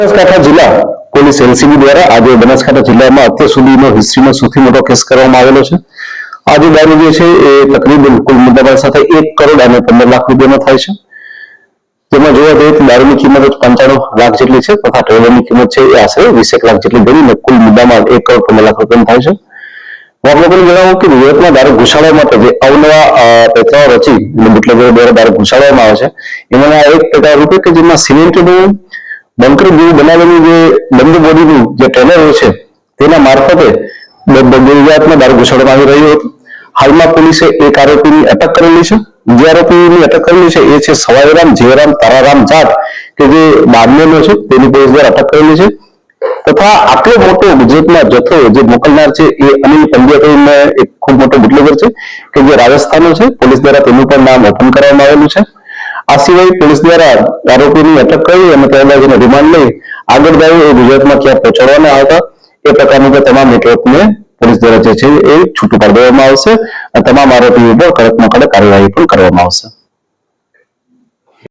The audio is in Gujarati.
બનાસકાંઠા જિલ્લા પોલીસ એલસીબી દ્વારા આજે બનાસકાંઠા જિલ્લામાં અત્યાર સુધીનો હિસ્ટ્રીનો સૌથી મોટો કેસ કરવામાં આવેલો છે। આજે દારૂ જે છે એ તકરીબન કુલ મુદ્દામાલ સાથે 1 કરોડ અને 15 લાખ રૂપિયાનો થાય છે। જેમાં જોવા જઈએ તો દારૂની કિંમત 95 લાખ જેટલી છે તથા ટ્રેલરની કિંમત છે એ આશરે 20 લાખ જેટલી ગણીને કુલ મુદ્દામાલ 1 કરોડ 15 લાખ રૂપિયાનો થાય છે। આપણે પણ જણાવો કે વિવેકમાં દારૂ ઘુસાડવા માટે જે અવનવા પેટાઓ રચી બુટલેગરો દ્વારા દારૂ ઘુસાડવામાં આવે છે એમાંના એક પેટા રૂપે કે જેમાં સિમેન્ટનું બંકર જેવું બનાવેલું જે બંધ બોડીનું જે ટ્રેલર હોય છે તેના મારફતે ગુજરાતમાં દારૂ ઘુસાડવામાં આવી રહ્યો હતો। હાલમાં પોલીસે એક આરોપીની અટક કરેલી છે। જે આરોપીની અટક કરેલી છે એ છે સવાઈરામ જયરામ તારારામ જાટ કે જે બાદમેનો છે તેની પોલીસ દ્વારા અટક કરેલી છે। તથા આટલો મોટો ગુજરાતમાં જથ્થો જે મોકલનાર છે એ અનિલ પંડ્યા કરીને એક ખૂબ મોટો બુટલેગર છે કે જે રાજસ્થાનનો છે। પોલીસ દ્વારા તેનું પણ નામ ઓપન કરવામાં આવેલું છે। આ સિવાય પોલીસ દ્વારા આરોપીની અટક કરી અને ત્યારબાદ એને રિમાન્ડ લઈ આગળ જાય એ ગુજરાતમાં ક્યાં પહોંચાડવાના હતા એ પ્રકારની તમામ નેટવર્કને પોલીસ દ્વારા જે છે એ છૂટું પાડી દેવામાં આવશે અને તમામ આરોપીઓ પર કડકમાં કડક કાર્યવાહી પણ કરવામાં આવશે।